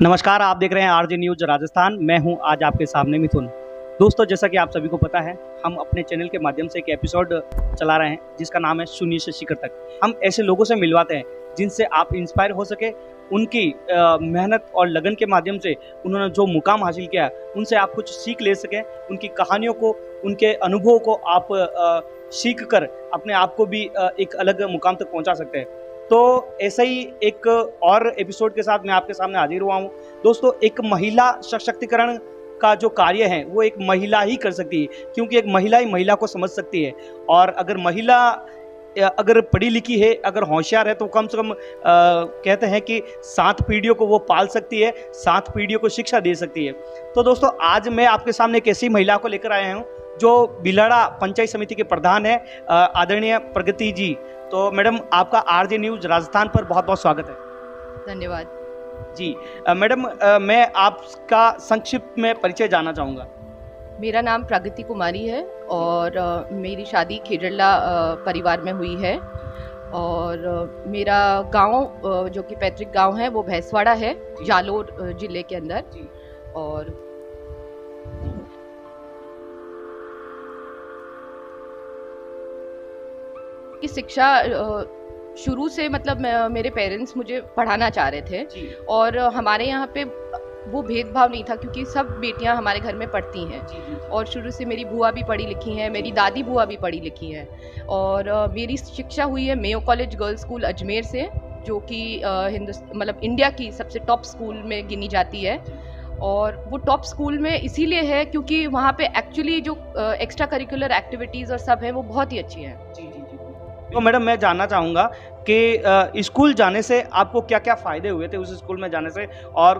नमस्कार, आप देख रहे हैं आरजे न्यूज राजस्थान। मैं हूं आज आपके सामने मिथुन। दोस्तों, जैसा कि आप सभी को पता है, हम अपने चैनल के माध्यम से एक एपिसोड चला रहे हैं जिसका नाम है शून्य से शिखर तक। हम ऐसे लोगों से मिलवाते हैं जिनसे आप इंस्पायर हो सके, उनकी मेहनत और लगन के माध्यम से उन्होंने जो मुकाम हासिल किया उनसे आप कुछ सीख ले सकें। उनकी कहानियों को, उनके अनुभवों को आप सीख कर अपने आप को भी एक अलग मुकाम तक पहुंचा सकते हैं। तो ऐसा ही एक और एपिसोड के साथ मैं आपके सामने हाजिर हुआ हूँ। दोस्तों, एक महिला सशक्तिकरण का जो कार्य है वो एक महिला ही कर सकती है, क्योंकि एक महिला ही महिला को समझ सकती है। और अगर महिला अगर पढ़ी लिखी है, अगर होशियार है, तो कम से कम कहते हैं कि 7 पीढ़ियों को वो पाल सकती है, 7 पीढ़ियों को शिक्षा दे सकती है। तो दोस्तों, आज मैं आपके सामने एक ऐसी महिला को लेकर आया हूँ जो बिलाड़ा पंचायत समिति के प्रधान है, आदरणीय प्रगति जी। तो मैडम, आपका आरजे न्यूज राजस्थान पर बहुत बहुत स्वागत है। धन्यवाद जी। मैडम, मैं आपका संक्षिप्त में परिचय जानना चाहूँगा। मेरा नाम प्रगति कुमारी है और मेरी शादी खेजड़ला परिवार में हुई है। और मेरा गांव जो कि पैतृक गांव है वो भैंसवाड़ा है, जालोर जिले के अंदर। और की शिक्षा शुरू से मतलब मेरे पेरेंट्स मुझे पढ़ाना चाह रहे थे और हमारे यहाँ पे वो भेदभाव नहीं था, क्योंकि सब बेटियां हमारे घर में पढ़ती हैं। और शुरू से मेरी बुआ भी पढ़ी लिखी हैं, मेरी दादी बुआ भी पढ़ी लिखी हैं। और मेरी शिक्षा हुई है Mayo college girls school Ajmer से, जो कि मतलब इंडिया की सबसे टॉप स्कूल में गिनी जाती है। और वो टॉप स्कूल में इसीलिए है क्योंकि वहाँ पे एक्चुअली जो एक्स्ट्रा करिकुलर एक्टिविटीज़ और सब है वो बहुत ही अच्छी हैं। तो मैडम, मैं जानना चाहूँगा कि स्कूल जाने से आपको क्या क्या फ़ायदे हुए थे उस स्कूल में जाने से। और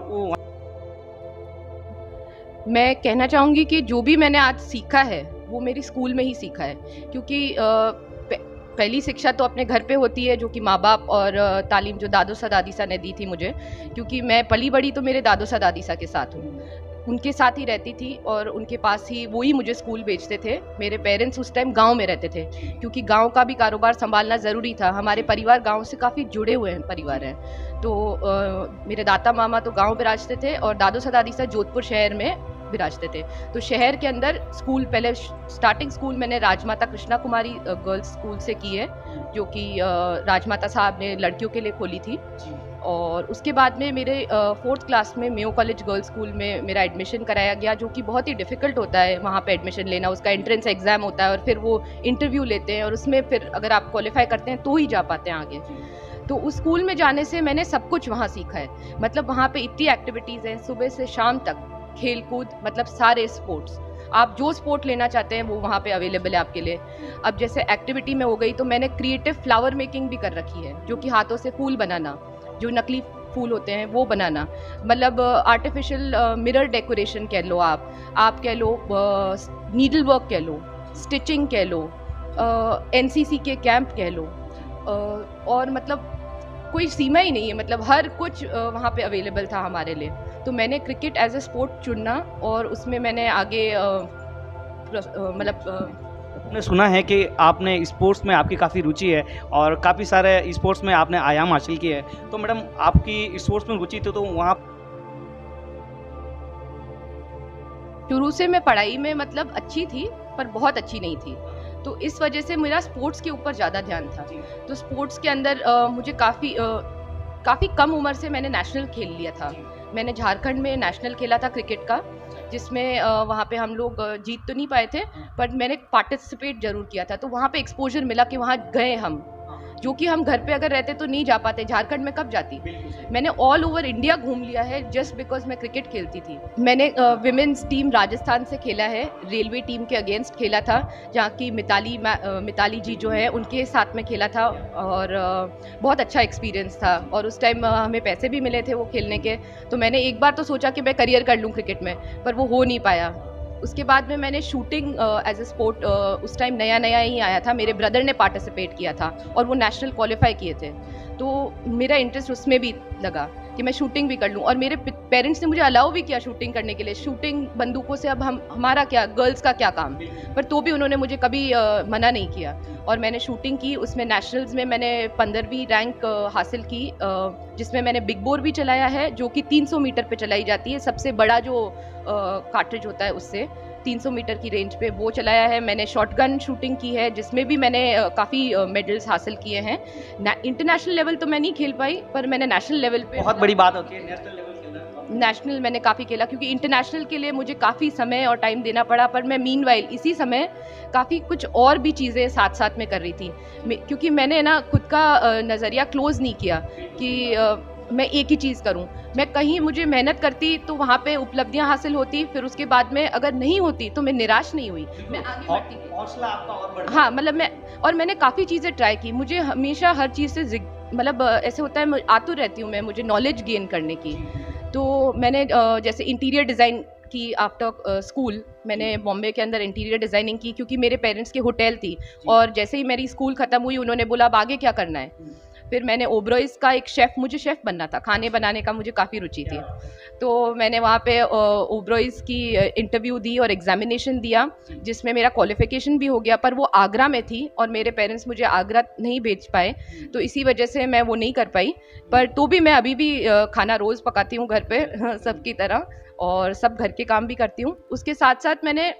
मैं कहना चाहूँगी कि जो भी मैंने आज सीखा है वो मेरी स्कूल में ही सीखा है, क्योंकि पहली शिक्षा तो अपने घर पे होती है, जो कि माँ बाप और तालीम जो दादोसा दादीसा ने दी थी मुझे, क्योंकि मैं पली बड़ी तो मेरे दादोसा दादीसा के साथ हूँ, उनके साथ ही रहती थी और उनके पास ही वो ही मुझे स्कूल भेजते थे। मेरे पेरेंट्स उस टाइम गांव में रहते थे, क्योंकि गांव का भी कारोबार संभालना ज़रूरी था। हमारे परिवार गांव से काफ़ी जुड़े हुए हैं परिवार हैं। तो मेरे दाता मामा तो गांव विराजते थे और दादोसा दादीसा जोधपुर शहर में विराजते थे। तो शहर के अंदर स्कूल, पहले स्टार्टिंग स्कूल मैंने राजमाता कृष्णा कुमारी गर्ल्स स्कूल से की है, जो कि राजमाता साहब ने लड़कियों के लिए खोली थी। और उसके बाद में मेरे 4th क्लास में मेयो कॉलेज गर्ल्स स्कूल में मेरा एडमिशन कराया गया, जो कि बहुत ही डिफ़िकल्ट होता है वहाँ पे एडमिशन लेना। उसका एंट्रेंस एग्ज़ाम होता है और फिर वो इंटरव्यू लेते हैं और उसमें फिर अगर आप क्वालिफाई करते हैं तो ही जा पाते हैं आगे। तो उस स्कूल में जाने से मैंने सब कुछ वहाँ सीखा है। मतलब वहाँ पे इतनी एक्टिविटीज़ हैं, सुबह से शाम तक खेल कूद, मतलब सारे स्पोर्ट्स, आप जो स्पोर्ट लेना चाहते हैं वो वहाँ पे अवेलेबल है आपके लिए। अब जैसे एक्टिविटी में हो गई तो मैंने क्रिएटिव फ्लावर मेकिंग भी कर रखी है, जो कि हाथों से फूल बनाना, जो नकली फूल होते हैं वो बनाना, मतलब आर्टिफिशियल मिरर डेकोरेशन कह लो, आप कह लो, नीडल वर्क कह लो, स्टिचिंग कह लो, एनसीसी के कैंप कह लो, और मतलब कोई सीमा ही नहीं है, मतलब हर कुछ वहाँ पे अवेलेबल था हमारे लिए। तो मैंने क्रिकेट एज ए स्पोर्ट चुना और उसमें मैंने आगे मैंने सुना है कि आपने स्पोर्ट्स में आपकी काफ़ी रुचि है और काफ़ी सारे स्पोर्ट्स में आपने आयाम हासिल किए हैं। तो मैडम, आपकी स्पोर्ट्स में रुचि थी तो वहाँ शुरू से मैं पढ़ाई में मतलब अच्छी थी, पर बहुत अच्छी नहीं थी। तो इस वजह से मेरा स्पोर्ट्स के ऊपर ज़्यादा ध्यान था। तो स्पोर्ट्स के अंदर मुझे काफ़ी कम उम्र से मैंने नेशनल खेल लिया था। मैंने झारखंड में नेशनल खेला था क्रिकेट का, जिसमें वहाँ पे हम लोग जीत तो नहीं पाए थे, पर मैंने पार्टिसिपेट जरूर किया था। तो वहाँ पे एक्सपोजर मिला कि वहाँ गए हम, जो कि हम घर पे अगर रहते तो नहीं जा पाते। झारखंड में कब जाती। मैंने ऑल ओवर इंडिया घूम लिया है जस्ट बिकॉज मैं क्रिकेट खेलती थी। मैंने विमेंस टीम राजस्थान से खेला है, रेलवे टीम के अगेंस्ट खेला था, जहाँ की मिताली जी जो है उनके साथ में खेला था और बहुत अच्छा एक्सपीरियंस था। और उस टाइम हमें पैसे भी मिले थे वो खेलने के। तो मैंने एक बार तो सोचा कि मैं करियर कर लूँ क्रिकेट में, पर वो हो नहीं पाया। उसके बाद में मैंने शूटिंग एज ए स्पोर्ट, उस टाइम नया नया ही आया था, मेरे ब्रदर ने पार्टिसिपेट किया था और वो नेशनल क्वालिफाई किए थे। तो मेरा इंटरेस्ट उसमें भी लगा कि मैं शूटिंग भी कर लूँ। और मेरे पेरेंट्स ने मुझे अलाउ भी किया शूटिंग करने के लिए। शूटिंग बंदूकों से अब हमारा क्या, गर्ल्स का क्या काम, पर तो भी उन्होंने मुझे कभी मना नहीं किया। और मैंने शूटिंग की। उसमें नेशनल्स में मैंने 15वीं रैंक हासिल की, जिसमें मैंने बिग बोर भी चलाया है, जो कि 300 मीटर पे चलाई जाती है, सबसे बड़ा जो कार्ट्रिज होता है उससे 300 मीटर की रेंज पे वो चलाया है। मैंने शॉटगन शूटिंग की है, जिसमें भी मैंने काफ़ी मेडल्स हासिल किए हैं। इंटरनेशनल लेवल तो मैं नहीं खेल पाई, पर मैंने नेशनल लेवल पे बहुत बड़ी बात होती है नेशनल लेवल खेलना। नेशनल मैंने काफ़ी खेला, क्योंकि इंटरनेशनल के लिए मुझे काफ़ी समय और टाइम देना पड़ा, पर मैं मीनवाइल इसी समय काफ़ी कुछ और भी चीज़ें साथ साथ में कर रही थी, क्योंकि मैंने ना खुद का नज़रिया क्लोज़ नहीं किया कि मैं एक ही चीज़ करूं। मैं कहीं मुझे मेहनत करती तो वहाँ पे उपलब्धियां हासिल होती, फिर उसके बाद में अगर नहीं होती तो मैं निराश नहीं हुई, मैं आगे बढ़ती थी। हौसला आपका और बढ़ हाँ, मतलब मैंने काफ़ी चीज़ें ट्राई की। मुझे हमेशा हर चीज़ से मतलब ऐसे होता है, आतुर रहती हूँ मैं, मुझे नॉलेज गेन करने की। तो मैंने जैसे इंटीरियर डिज़ाइन की आफ्टर स्कूल, मैंने बॉम्बे के अंदर इंटीरियर डिज़ाइनिंग की, क्योंकि मेरे पेरेंट्स की होटल थी, और जैसे ही मेरी स्कूल ख़त्म हुई उन्होंने बोला अब आगे क्या करना है। फिर मैंने ओबरॉयज़ का एक मुझे शेफ़ बनना था, खाने बनाने का मुझे काफ़ी रुचि थी। तो मैंने वहाँ पे ओबरॉयज़ की इंटरव्यू दी और एग्ज़ामिनेशन दिया, जिसमें मेरा क्वालिफ़िकेशन भी हो गया, पर वो आगरा में थी और मेरे पेरेंट्स मुझे आगरा नहीं भेज पाए, तो इसी वजह से मैं वो नहीं कर पाई। पर तो भी मैं अभी भी खाना रोज़ पकाती हूँ घर पे सबकी तरह, और सब घर के काम भी करती हूँ। उसके साथ साथ मैंने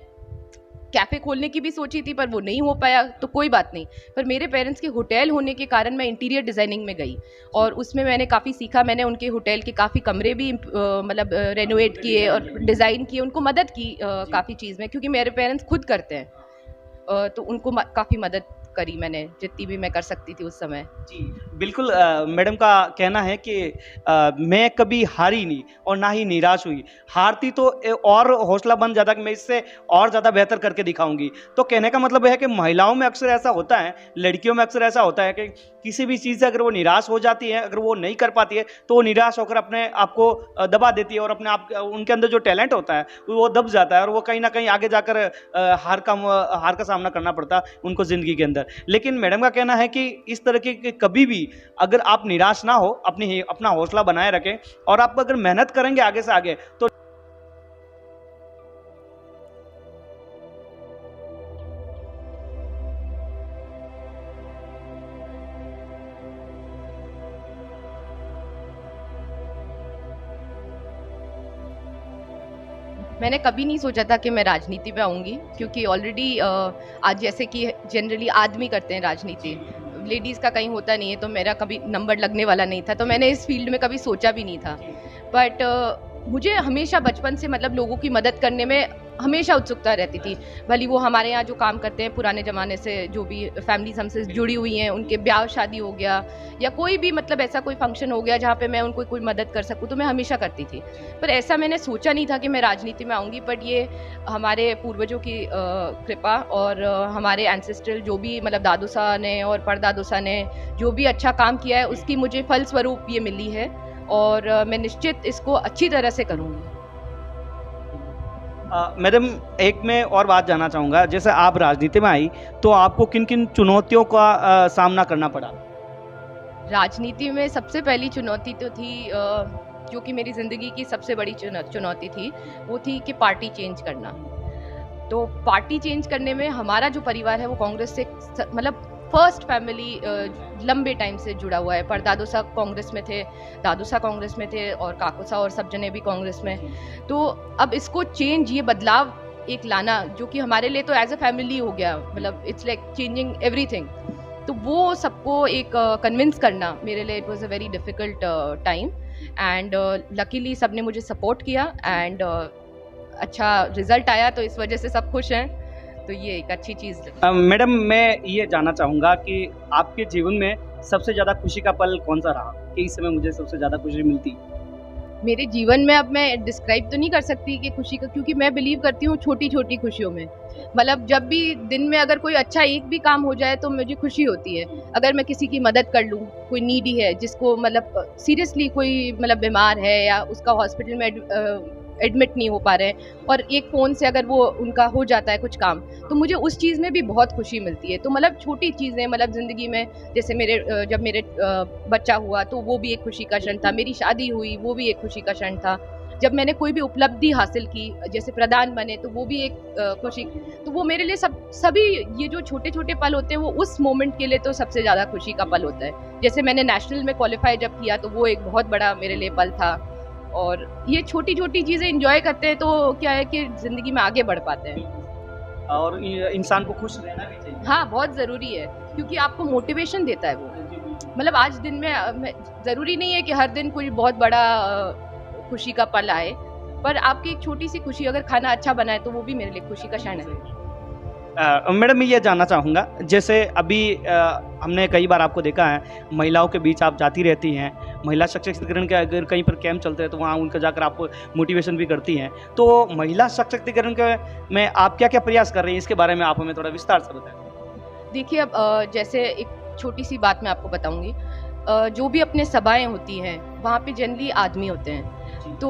कैफ़े खोलने की भी सोची थी, पर वो नहीं हो पाया, तो कोई बात नहीं। पर मेरे पेरेंट्स के होटल होने के कारण मैं इंटीरियर डिज़ाइनिंग में गई, और उसमें मैंने काफ़ी सीखा। मैंने उनके होटल के काफ़ी कमरे भी मतलब रेनोवेट किए और डिज़ाइन किए, उनको मदद की काफ़ी चीज़ में, क्योंकि मेरे पेरेंट्स खुद करते हैं, तो उनको काफ़ी मदद करी मैंने, जितनी भी मैं कर सकती थी उस समय। जी, बिल्कुल। मैडम का कहना है कि मैं कभी हारी नहीं और ना ही निराश हुई। हारती तो और हौसला बन जाता कि मैं इससे और ज़्यादा बेहतर करके दिखाऊंगी। तो कहने का मतलब है कि महिलाओं में अक्सर ऐसा होता है, लड़कियों में अक्सर ऐसा होता है कि किसी भी चीज़ से अगर वो निराश हो जाती है, अगर वो नहीं कर पाती है, तो वो निराश होकर अपने आप को दबा देती है, और अपने आप उनके अंदर जो टैलेंट होता है वो दब जाता है, और वो कहीं ना कहीं आगे जाकर हार का सामना करना पड़ता है उनको ज़िंदगी के अंदर। लेकिन मैडम का कहना है कि इस तरह के कभी भी अगर आप निराश ना हो, अपना हौसला बनाए रखें, और आप अगर मेहनत करेंगे आगे से आगे तो मैंने कभी नहीं सोचा था कि मैं राजनीति में आऊँगी, क्योंकि ऑलरेडी आज जैसे कि जनरली आदमी करते हैं राजनीति, लेडीज़ का कहीं होता नहीं है, तो मेरा कभी नंबर लगने वाला नहीं था, तो मैंने इस फील्ड में कभी सोचा भी नहीं था। बट मुझे हमेशा बचपन से मतलब लोगों की मदद करने में हमेशा उत्सुकता रहती थी। भले वो हमारे यहाँ जो काम करते हैं पुराने ज़माने से, जो भी फैमिलीज हमसे जुड़ी हुई हैं, उनके ब्याह शादी हो गया, या कोई भी मतलब ऐसा कोई फंक्शन हो गया जहाँ पे मैं उनको कोई मदद कर सकूँ, तो मैं हमेशा करती थी। पर ऐसा मैंने सोचा नहीं था कि मैं राजनीति में आऊँगी, बट ये हमारे पूर्वजों की कृपा, और हमारे एंसेस्ट्रल जो भी मतलब दादू साह ने और परदादू साह ने जो भी अच्छा काम किया है, उसकी मुझे फलस्वरूप ये मिली है, और मैं निश्चित इसको अच्छी तरह से करूँगी। मैडम, एक मैं और बात जानना चाहूँगा, जैसे आप राजनीति में आई तो आपको किन किन चुनौतियों का सामना करना पड़ा? राजनीति में सबसे पहली चुनौती तो थी, जो कि मेरी ज़िंदगी की सबसे बड़ी चुनौती थी, वो थी कि पार्टी चेंज करना। तो पार्टी चेंज करने में हमारा जो परिवार है वो कांग्रेस से मतलब फर्स्ट फैमिली लंबे टाइम से जुड़ा हुआ है। परदादू साह कांग्रेस में थे, दादू साह कांग्रेस में थे, और काकू साह और सब जने भी कांग्रेस में। तो अब इसको चेंज, ये बदलाव एक लाना, जो कि हमारे लिए तो एज अ फैमिली हो गया, मतलब इट्स लाइक चेंजिंग एवरीथिंग। तो वो सबको एक कन्विंस करना मेरे लिए it was a very difficult time, and luckily सबने मुझे सपोर्ट किया, एंड अच्छा रिजल्ट आया, तो इस वजह से सब खुश हैं। तो ये एक अच्छी चीज़ है। मैडम, मैं ये जानना चाहूँगा कि आपके जीवन में सबसे ज़्यादा खुशी का पल कौन सा रहा कि इस समय मुझे सबसे ज़्यादा खुशी मिलती? मेरे जीवन में अब मैं डिस्क्राइब तो नहीं कर सकती कि खुशी का, क्योंकि मैं बिलीव करती हूँ छोटी छोटी खुशियों में। मतलब जब भी दिन में अगर कोई अच्छा एक भी काम हो जाए तो मुझे खुशी होती है। अगर मैं किसी की मदद कर लूँ, कोई नीडी है जिसको मतलब सीरियसली कोई मतलब बीमार है, या उसका हॉस्पिटल में एडमिट नहीं हो पा रहे हैं, और एक फ़ोन से अगर वो उनका हो जाता है कुछ काम, तो मुझे उस चीज़ में भी बहुत खुशी मिलती है। तो मतलब छोटी चीज़ें, मतलब ज़िंदगी में जैसे जब मेरे बच्चा हुआ तो वो भी एक खुशी का क्षण था, मेरी शादी हुई वो भी एक खुशी का क्षण था, जब मैंने कोई भी उपलब्धि हासिल की, जैसे प्रधान बने, तो वो भी एक खुशी। तो वो मेरे लिए सभी ये जो छोटे छोटे पल होते हैं वो उस मोमेंट के लिए तो सबसे ज़्यादा खुशी का पल होता है। जैसे मैंने नेशनल में क्वालिफाई जब किया तो वो एक बहुत बड़ा मेरे लिए पल था। और ये छोटी छोटी चीज़ें इंजॉय करते हैं तो क्या है कि ज़िंदगी में आगे बढ़ पाते हैं। और इंसान को खुश रहना भी चाहिए। हाँ, बहुत ज़रूरी है, क्योंकि आपको मोटिवेशन देता है वो। मतलब आज दिन में ज़रूरी नहीं है कि हर दिन कोई बहुत बड़ा खुशी का पल आए, पर आपकी एक छोटी सी खुशी, अगर खाना अच्छा बना है तो वो भी मेरे लिए खुशी का क्षण है। मैडम मैं ये जानना चाहूँगा, जैसे अभी हमने कई बार आपको देखा है महिलाओं के बीच आप जाती रहती हैं, महिला सशक्तिकरण के अगर कहीं पर कैंप चलते हैं तो वहाँ उनका जाकर आप मोटिवेशन भी करती हैं। तो महिला सशक्तिकरण के में आप क्या क्या प्रयास कर रही हैं, इसके बारे में आप हमें थोड़ा विस्तार से बताएं। देखिए, अब जैसे एक छोटी सी बात मैं आपको बताऊंगी। जो भी अपने सभाएं होती हैं वहाँ पे जनरली आदमी होते हैं, तो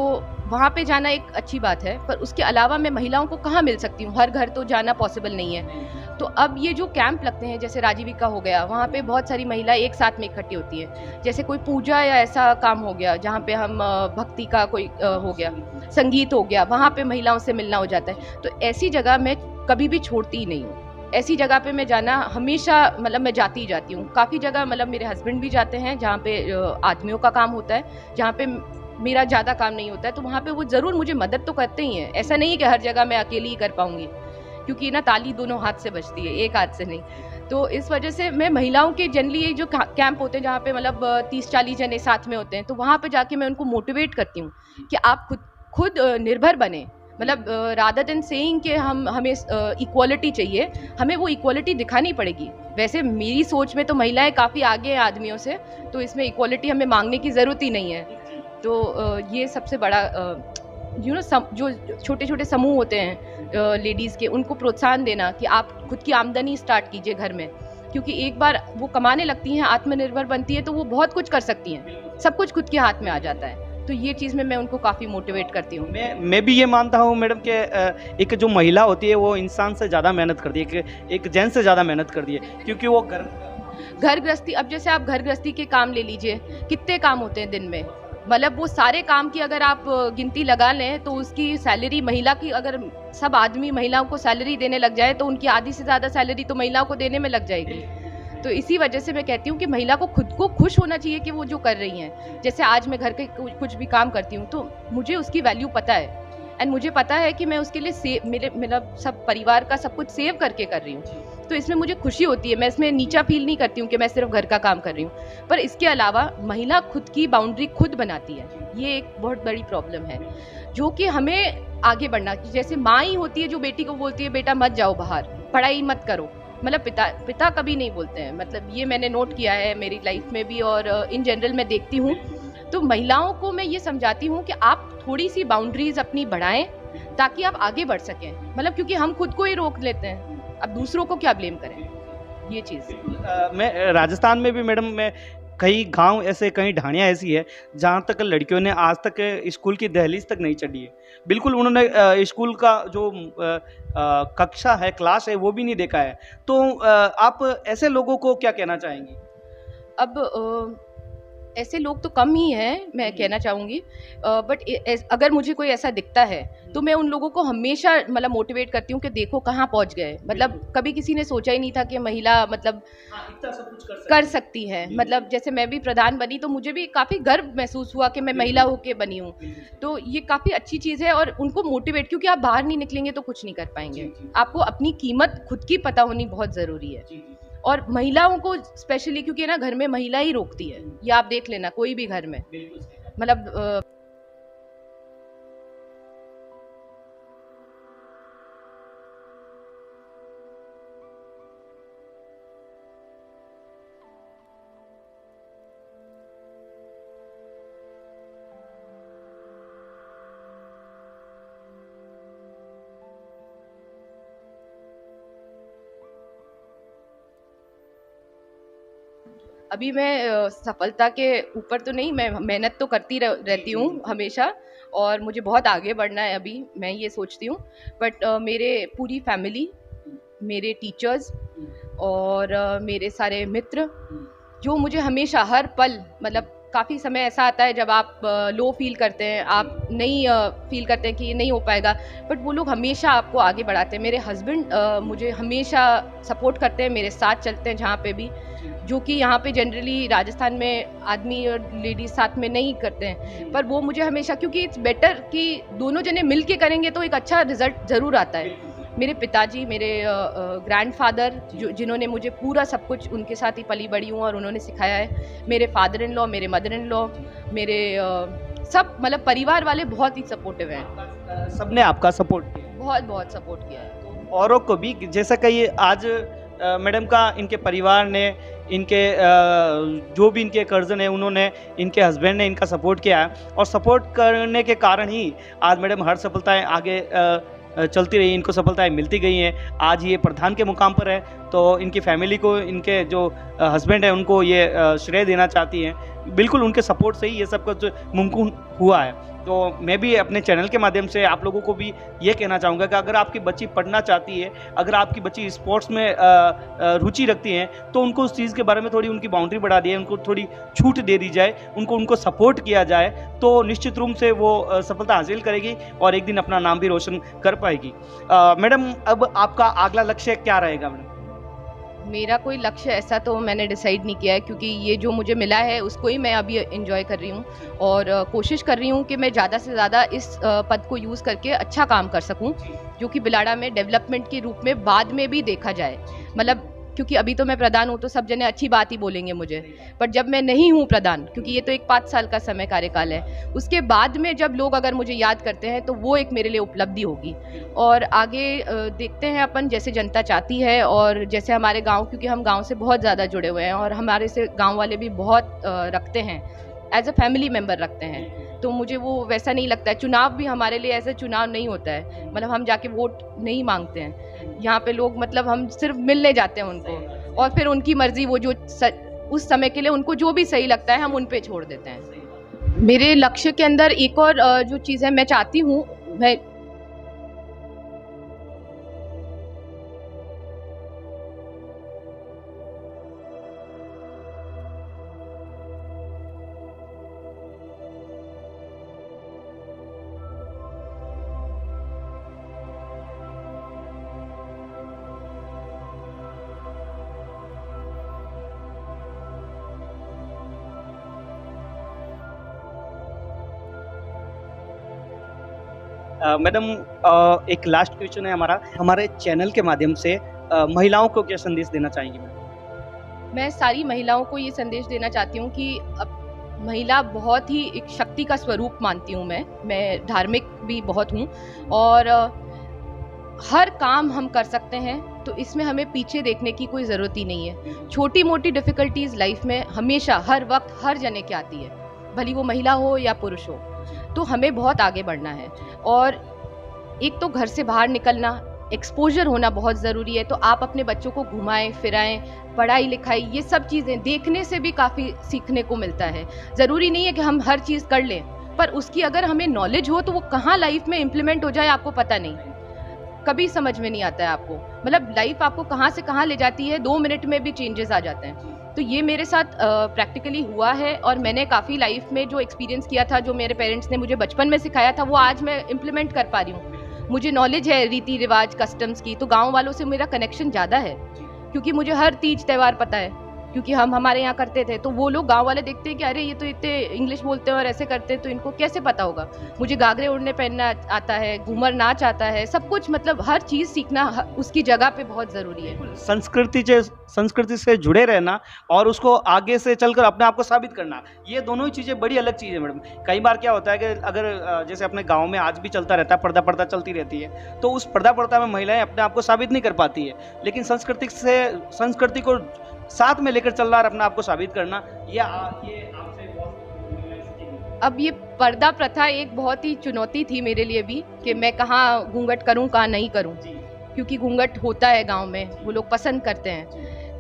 वहाँ पे जाना एक अच्छी बात है, पर उसके अलावा मैं महिलाओं को कहाँ मिल सकती हूँ, हर घर तो जाना पॉसिबल नहीं है। तो अब ये जो कैंप लगते हैं, जैसे राजीविका हो गया, वहाँ पे बहुत सारी महिलाएं एक साथ में इकट्ठी होती हैं। जैसे कोई पूजा या ऐसा काम हो गया जहाँ पे हम भक्ति का कोई हो गया, संगीत हो गया, वहाँ पे महिलाओं से मिलना हो जाता है। तो ऐसी जगह मैं कभी भी छोड़ती ही नहीं हूँ। ऐसी जगह पे मैं जाना हमेशा, मतलब मैं जाती ही जाती हूँ। काफ़ी जगह मतलब मेरे हस्बैंड भी जाते हैं जहाँ पे आदमियों का काम होता है, जहाँ पे मेरा ज़्यादा काम नहीं होता है, तो वहाँ पे वो ज़रूर मुझे मदद तो करते ही हैं। ऐसा नहीं है कि हर जगह मैं अकेली ही कर पाऊँगी, क्योंकि ना ताली दोनों हाथ से बजती है, एक हाथ से नहीं। तो इस वजह से मैं महिलाओं के जनरली ये जो कैंप होते हैं जहाँ पे मतलब 30-40 जने साथ में होते हैं, तो वहाँ पे जाके मैं उनको मोटिवेट करती हूँ कि आप खुद निर्भर बने। मतलब रादर देन सेइंग कि हमें इक्वालिटी चाहिए, हमें वो इक्वालिटी दिखानी पड़ेगी। वैसे मेरी सोच में तो महिलाएं काफ़ी आगे हैं आदमियों से, तो इसमें इक्वालिटी हमें मांगने की ज़रूरत ही नहीं है। तो ये सबसे बड़ा जो छोटे छोटे समूह होते हैं लेडीज़ के, उनको प्रोत्साहन देना कि आप खुद की आमदनी स्टार्ट कीजिए घर में, क्योंकि एक बार वो कमाने लगती हैं, आत्मनिर्भर बनती है, तो वो बहुत कुछ कर सकती हैं, सब कुछ खुद के हाथ में आ जाता है। तो ये चीज़ में मैं उनको काफ़ी मोटिवेट करती हूँ। मैं भी ये मानता हूँ मैडम कि एक जो महिला होती है वो इंसान से ज़्यादा मेहनत करती है, एक जेंट्स से ज़्यादा मेहनत करती है, क्योंकि वो घर गृहस्थी, अब जैसे आप घर गृहस्थी के काम ले लीजिए, कितने काम होते हैं दिन में, मतलब वो सारे काम की अगर आप गिनती लगा लें तो उसकी सैलरी महिला की, अगर सब आदमी महिलाओं को सैलरी देने लग जाए तो उनकी आधी से ज़्यादा सैलरी तो महिलाओं को देने में लग जाएगी। तो इसी वजह से मैं कहती हूँ कि महिला को खुद को खुश होना चाहिए कि वो जो कर रही हैं। जैसे आज मैं घर के कुछ भी काम करती हूँ तो मुझे उसकी वैल्यू पता है, एंड मुझे पता है कि मैं उसके लिए मेरा सब परिवार का सब कुछ सेव करके कर रही हूँ, तो इसमें मुझे खुशी होती है। मैं इसमें नीचा फील नहीं करती हूँ कि मैं सिर्फ घर का काम कर रही हूँ। पर इसके अलावा महिला खुद की बाउंड्री खुद बनाती है, ये एक बहुत बड़ी प्रॉब्लम है जो कि हमें आगे बढ़ना। जैसे माँ ही होती है जो बेटी को बोलती है बेटा मत जाओ बाहर, पढ़ाई मत करो, मतलब पिता कभी नहीं बोलते हैं। मतलब ये मैंने नोट किया है मेरी लाइफ में भी, और इन जनरल मैं देखती हूँ। तो महिलाओं को मैं ये समझाती हूँ कि आप थोड़ी सी बाउंड्रीज अपनी बढ़ाएं ताकि आप आगे बढ़ सकें। मतलब क्योंकि हम खुद को ही रोक लेते हैं, अब दूसरों को क्या ब्लेम करें, ये चीज़। मैं राजस्थान में भी मैडम, मैं कई गांव ऐसे, कई ढाणियाँ ऐसी है जहाँ तक लड़कियों ने आज तक स्कूल की दहलीज तक नहीं चढ़ी है। बिल्कुल उन्होंने स्कूल का जो कक्षा है, क्लास है, वो भी नहीं देखा है। तो आप ऐसे लोगों को क्या कहना चाहेंगी? अब ऐसे लोग तो कम ही हैं, मैं कहना चाहूँगी, बट अगर मुझे कोई ऐसा दिखता है तो मैं उन लोगों को हमेशा मतलब मोटिवेट करती हूँ कि देखो कहाँ पहुँच गए। मतलब कभी किसी ने सोचा ही नहीं था कि महिला मतलब इतना सब कुछ कर सकती है। मतलब जैसे मैं भी प्रधान बनी तो मुझे भी काफ़ी गर्व महसूस हुआ कि मैं महिला होके बनी हूँ, तो ये काफ़ी अच्छी चीज़ है। और उनको मोटिवेट, क्योंकि आप बाहर नहीं निकलेंगे तो कुछ नहीं कर पाएंगे। आपको अपनी कीमत खुद की पता होनी बहुत ज़रूरी है, और महिलाओं को स्पेशली, क्योंकि ना घर में महिला ही रोकती है, ये आप देख लेना कोई भी घर में, मतलब अभी मैं सफलता के ऊपर तो नहीं, मैं मेहनत तो करती रहती हूँ हमेशा, और मुझे बहुत आगे बढ़ना है अभी, मैं ये सोचती हूँ। बट मेरे पूरी फैमिली, मेरे टीचर्स और मेरे सारे मित्र जो मुझे हमेशा हर पल मतलब काफ़ी समय ऐसा आता है जब आप लो फील करते हैं, आप नहीं फील करते हैं कि ये नहीं हो पाएगा, बट वो लोग हमेशा आपको आगे बढ़ाते हैं। मेरे हस्बैंड मुझे हमेशा सपोर्ट करते हैं, मेरे साथ चलते हैं जहाँ पे भी, जो कि यहाँ पे जनरली राजस्थान में आदमी और लेडीज साथ में नहीं करते हैं, पर वो मुझे हमेशा, क्योंकि इट्स बेटर कि दोनों जने मिल के करेंगे तो एक अच्छा रिजल्ट ज़रूर आता है। मेरे पिताजी, मेरे ग्रैंडफादर जिन्होंने मुझे पूरा सब कुछ, उनके साथ ही पली बड़ी हूँ और उन्होंने सिखाया है। मेरे फादर इन लॉ, मेरे मदर इन लॉ, मेरे सब मतलब परिवार वाले बहुत ही सपोर्टिव हैं। सबने आपका सपोर्ट किया? बहुत बहुत सपोर्ट किया है। औरों को भी, जैसा कि आज मैडम का इनके परिवार ने, इनके जो भी इनके कर्जन है उन्होंने, इनके हस्बैंड ने इनका सपोर्ट किया है, और सपोर्ट करने के कारण ही आज मैडम हर सफलताएं आगे चलती रही, इनको सफलताएं मिलती गई हैं। आज ये प्रधान के मुकाम पर है, तो इनकी फैमिली को, इनके जो हस्बैंड है उनको ये श्रेय देना चाहती हैं। बिल्कुल उनके सपोर्ट से ही ये सब कुछ मुमकिन हुआ है। तो मैं भी अपने चैनल के माध्यम से आप लोगों को भी ये कहना चाहूँगा कि अगर आपकी बच्ची पढ़ना चाहती है, अगर आपकी बच्ची स्पोर्ट्स में रुचि रखती हैं, तो उनको उस चीज़ के बारे में थोड़ी उनकी बाउंड्री बढ़ा दी है, उनको थोड़ी छूट दे दी जाए, उनको सपोर्ट किया जाए, तो निश्चित रूप से वो सफलता हासिल करेगी और एक दिन अपना नाम भी रोशन कर पाएगी। मैडम, अब आपका अगला लक्ष्य क्या रहेगा मैडम? मेरा कोई लक्ष्य ऐसा तो मैंने डिसाइड नहीं किया है, क्योंकि ये जो मुझे मिला है उसको ही मैं अभी एंजॉय कर रही हूँ, और कोशिश कर रही हूँ कि मैं ज़्यादा से ज़्यादा इस पद को यूज़ करके अच्छा काम कर सकूँ, जो कि बिलाड़ा में डेवलपमेंट के रूप में बाद में भी देखा जाए। मतलब क्योंकि अभी तो मैं प्रधान हूँ तो सब जने अच्छी बात ही बोलेंगे मुझे, पर जब मैं नहीं हूँ प्रधान, क्योंकि ये तो एक 5 साल का समय कार्यकाल है, उसके बाद में जब लोग अगर मुझे याद करते हैं तो वो एक मेरे लिए उपलब्धि होगी। और आगे देखते हैं अपन, जैसे जनता चाहती है और जैसे हमारे गांव, क्योंकि हम गांव से बहुत ज़्यादा जुड़े हुए हैं और हमारे से गांव वाले भी बहुत रखते हैं, एज अ फैमिली मेम्बर रखते हैं, तो मुझे वो वैसा नहीं लगता है। चुनाव भी हमारे लिए ऐसा चुनाव नहीं होता है, मतलब हम जाके वोट नहीं मांगते हैं यहाँ पे लोग, मतलब हम सिर्फ मिलने जाते हैं उनको, और फिर उनकी मर्जी, वो जो उस समय के लिए उनको जो भी सही लगता है हम उन पे छोड़ देते हैं। मेरे लक्ष्य के अंदर एक और जो चीज़ है, मैं चाहती हूँ, मैं मैडम, एक लास्ट क्वेश्चन है हमारा, हमारे चैनल के माध्यम से महिलाओं को क्या संदेश देना चाहेंगी मैडम? मैं सारी महिलाओं को ये संदेश देना चाहती हूँ कि अब महिला बहुत ही एक शक्ति का स्वरूप मानती हूँ मैं धार्मिक भी बहुत हूँ, और हर काम हम कर सकते हैं, तो इसमें हमें पीछे देखने की कोई ज़रूरत ही नहीं है। छोटी मोटी डिफ़िकल्टीज़ लाइफ में हमेशा, हर वक्त, हर जने की आती है, भली वो महिला हो या पुरुष हो, तो हमें बहुत आगे बढ़ना है। और एक तो घर से बाहर निकलना, एक्सपोजर होना बहुत ज़रूरी है, तो आप अपने बच्चों को घुमाएं फिराएं, पढ़ाई लिखाई, ये सब चीज़ें देखने से भी काफ़ी सीखने को मिलता है। ज़रूरी नहीं है कि हम हर चीज़ कर लें, पर उसकी अगर हमें नॉलेज हो तो वो कहाँ लाइफ में इम्प्लीमेंट हो जाए आपको पता नहीं, कभी समझ में नहीं आता है आपको, मतलब लाइफ आपको कहाँ से कहाँ ले जाती है, 2 मिनट में भी चेंजेस आ जाते हैं। तो ये मेरे साथ प्रैक्टिकली हुआ है, और मैंने काफ़ी लाइफ में जो एक्सपीरियंस किया था, जो मेरे पेरेंट्स ने मुझे बचपन में सिखाया था, वो आज मैं इम्प्लीमेंट कर पा रही हूँ। मुझे नॉलेज है रीति रिवाज, कस्टम्स की, तो गांव वालों से मेरा कनेक्शन ज़्यादा है, क्योंकि मुझे हर तीज त्यौहार पता है, क्योंकि हम हमारे यहाँ करते थे, तो वो लोग गांव वाले देखते हैं कि अरे ये तो इतने इंग्लिश बोलते हैं और ऐसे करते हैं, तो इनको कैसे पता होगा। मुझे घाघरे उड़ने पहनना आता है, घूमर नाच आता है, सब कुछ, मतलब हर चीज़ सीखना उसकी जगह पे बहुत ज़रूरी है। संस्कृति से जुड़े रहना और उसको आगे से चलकर अपने आप को साबित करना, ये दोनों ही चीज़ें बड़ी अलग चीज़ है मैडम। कई बार क्या होता है कि अगर जैसे अपने गाँव में आज भी चलता रहता है, पर्दा चलती रहती है, तो उस पर्दा में महिलाएं अपने आप को साबित नहीं कर पाती है, लेकिन संस्कृति को साथ में लेकर चलना और अपना आपको साबित करना, ये आपसे बहुत। अब ये पर्दा प्रथा एक बहुत ही चुनौती थी मेरे लिए भी, कि मैं कहाँ घूंघट करूँ कहाँ नहीं करूँ, क्योंकि घूंघट होता है गांव में, वो लोग पसंद करते हैं,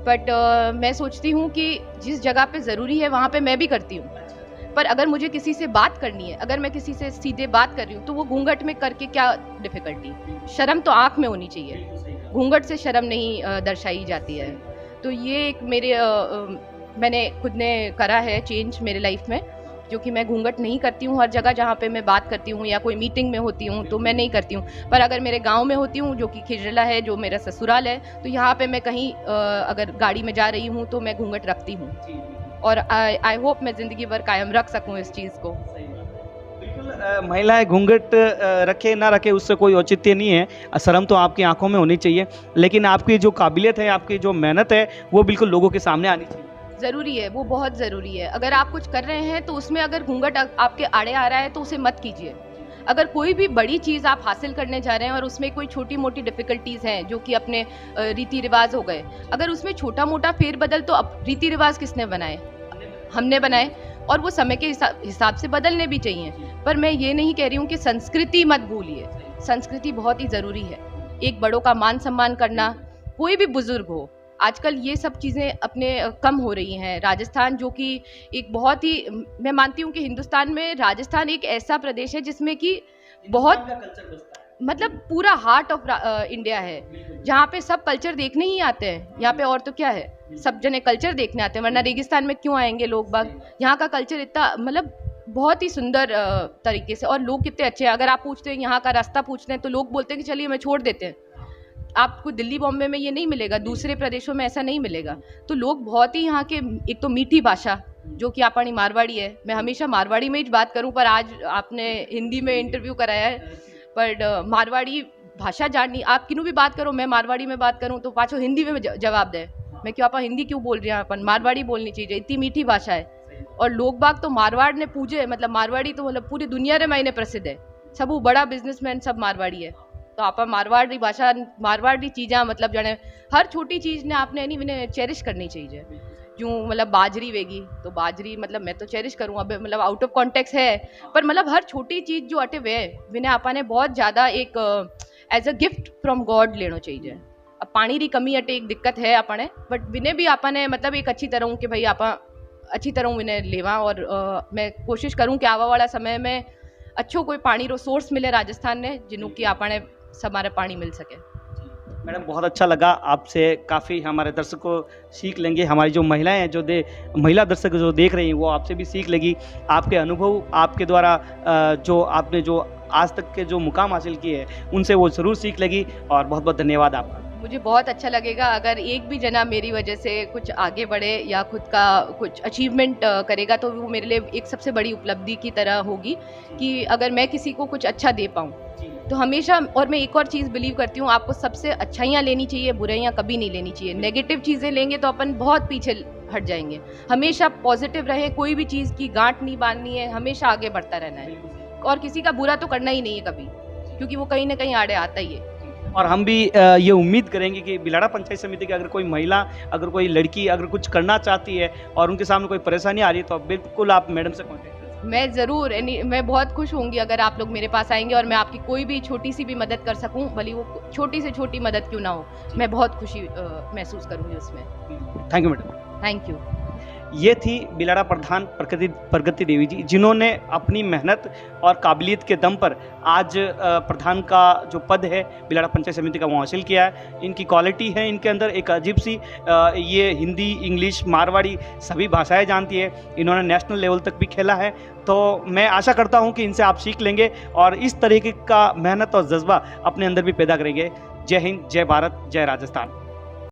बट मैं सोचती हूँ कि जिस जगह पे ज़रूरी है वहाँ पे मैं भी करती हूँ। पर अगर मुझे किसी से बात करनी है, अगर मैं किसी से सीधे बात कर रही हूँ, तो वो घूंघट में करके क्या डिफ़िकल्टी, शर्म तो आँख में होनी चाहिए, घूंघट से शर्म नहीं दर्शाई जाती है। तो ये एक मैंने खुद ने करा है चेंज मेरे लाइफ में, जो कि मैं घूंघट नहीं करती हूँ हर जगह जहाँ पे मैं बात करती हूँ या कोई मीटिंग में होती हूँ तो मैं नहीं करती हूँ। पर अगर मेरे गांव में होती हूँ, जो कि खिजरला है, जो मेरा ससुराल है, तो यहाँ पे मैं कहीं अगर गाड़ी में जा रही हूँ तो मैं घूंघट रखती हूँ और आई होप मैं ज़िंदगी भर कायम रख सकूँ इस चीज़ को। बिल्कुल, महिलाएं घूंघट रखे ना रखे उससे कोई औचित्य नहीं है, शर्म तो आपकी आंखों में होनी चाहिए, लेकिन आपकी जो काबिलियत है, आपकी जो मेहनत है, वो बिल्कुल लोगों के सामने आनी चाहिए। ज़रूरी है, वो बहुत ज़रूरी है। अगर आप कुछ कर रहे हैं तो उसमें अगर घूंघट आपके आड़े आ रहा है तो उसे मत कीजिए। अगर कोई भी बड़ी चीज़ आप हासिल करने जा रहे हैं और उसमें कोई छोटी मोटी डिफ़िकल्टीज़ हैं, जो कि अपने रीति रिवाज हो गए, अगर उसमें छोटा मोटा फेरबदल, तो अब रीति रिवाज किसने बनाए? हमने बनाए, और वो समय के हिसाब से बदलने भी चाहिए। पर मैं ये नहीं कह रही हूँ कि संस्कृति मत भूलिए, संस्कृति बहुत ही ज़रूरी है। एक बड़ों का मान सम्मान करना, कोई भी बुजुर्ग हो, आजकल ये सब चीज़ें अपने कम हो रही हैं। राजस्थान, जो कि एक बहुत ही, मैं मानती हूँ कि हिंदुस्तान में राजस्थान एक ऐसा प्रदेश है जिसमें कि बहुत, मतलब पूरा हार्ट ऑफ इंडिया है, जहाँ पे सब कल्चर देखने ही आते हैं। यहाँ पे और तो क्या है, सब जने कल्चर देखने आते हैं, वरना रेगिस्तान में क्यों आएंगे लोग बाग? यहाँ का कल्चर इतना, मतलब बहुत ही सुंदर तरीके से, और लोग कितने अच्छे हैं। अगर आप पूछते हैं यहाँ का रास्ता पूछते हैं तो लोग बोलते हैं कि चलिए मैं छोड़ देते हैं। आपको दिल्ली बॉम्बे में ये नहीं मिलेगा, दूसरे प्रदेशों में ऐसा नहीं मिलेगा। तो लोग बहुत ही यहाँ के, एक तो मीठी भाषा, जो कि अपनी मारवाड़ी है, मैं हमेशा मारवाड़ी में ही बात करूँ, पर आज आपने हिंदी में इंटरव्यू कराया है, पर मारवाड़ी भाषा जाननी, आप किन्हों भी बात करो, मैं मारवाड़ी में बात करूँ तो पाछो हिंदी में जवाब दे, मैं क्यों आप हिंदी क्यों बोल रहे हैं, अपन मारवाड़ी बोलनी चाहिए, इतनी मीठी भाषा है। और लोग बाग तो मारवाड़ ने पूजे, मतलब मारवाड़ी तो मतलब पूरी दुनिया रे मायने प्रसिद्ध है, सब वो बड़ा बिजनेसमैन सब मारवाड़ी है। तो आप मारवाड़ी भाषा, मारवाड़ी चीज़ा, मतलब जाने हर छोटी चीज़ ने आपने नहीं मैंने चेरिश करनी चाहिए। यूँ मतलब बाजरी वेगी तो बाजरी, मतलब मैं तो चेरिश करूँ, अब मतलब आउट ऑफ कॉन्टेक्स्ट है, पर मतलब हर छोटी चीज़ जो अटे वे विने आपने बहुत ज़्यादा एक as a gift from God लेना चाहिए। अब पानी री कमी अटे एक दिक्कत है अपने, बट विने भी आपने मतलब एक अच्छी तरह कि भाई आप अच्छी तरह विने लेवा, और मैं कोशिश करूँ कि आवा वाला समय में अच्छो कोई पानी रो सोर्स मिले राजस्थान ने, जिन्हों की आपने हमारे पानी मिल सके। मैडम बहुत अच्छा लगा आपसे, काफ़ी हमारे दर्शक को सीख लेंगे, हमारी जो महिलाएं हैं, जो महिला दर्शक जो देख रही हैं, वो आपसे भी सीख लेगी। आपके अनुभव, आपके द्वारा जो आपने जो आज तक के जो मुकाम हासिल किए हैं, उनसे वो ज़रूर सीख लेगी। और बहुत बहुत धन्यवाद आपका। मुझे बहुत अच्छा लगेगा अगर एक भी जना मेरी वजह से कुछ आगे बढ़े या खुद का कुछ अचीवमेंट करेगा, तो वो मेरे लिए एक सबसे बड़ी उपलब्धि की तरह होगी कि अगर मैं किसी को कुछ अच्छा दे पाऊँ तो हमेशा। और मैं एक और चीज़ बिलीव करती हूँ, आपको सबसे अच्छाइयाँ लेनी चाहिए, बुराइयाँ कभी नहीं लेनी चाहिए। नेगेटिव चीज़ें लेंगे तो अपन बहुत पीछे हट जाएंगे। हमेशा पॉजिटिव रहे, कोई भी चीज़ की गांठ नहीं बांधनी है, हमेशा आगे बढ़ता रहना है, और किसी का बुरा तो करना ही नहीं है कभी, क्योंकि वो कहीं ना कहीं आड़े आता ही है। और हम भी ये उम्मीद करेंगे कि बिलाड़ा पंचायत समिति की अगर कोई महिला, अगर कोई लड़की अगर कुछ करना चाहती है और उनके सामने कोई परेशानी आ रही है, तो बिल्कुल आप मैडम से कॉन्टेक्ट करें। मैं ज़रूर, मैं बहुत खुश होंगी अगर आप लोग मेरे पास आएंगे और मैं आपकी कोई भी छोटी सी भी मदद कर सकूं, भले वो छोटी से छोटी मदद क्यों ना हो, मैं बहुत खुशी महसूस करूंगी उसमें। Thank you madam. Thank you. ये थी बिलाड़ा प्रधान प्रगति देवी जी, जिन्होंने अपनी मेहनत और काबिलियत के दम पर आज प्रधान का जो पद है बिलाड़ा पंचायत समिति का वो हासिल किया है। इनकी क्वालिटी है इनके अंदर एक अजीब सी, ये हिंदी, इंग्लिश, मारवाड़ी सभी भाषाएं जानती है। इन्होंने नेशनल लेवल तक भी खेला है। तो मैं आशा करता हूं कि इनसे आप सीख लेंगे और इस तरीके का मेहनत और जज्बा अपने अंदर भी पैदा करेंगे। जय हिंद, जय भारत, जय राजस्थान।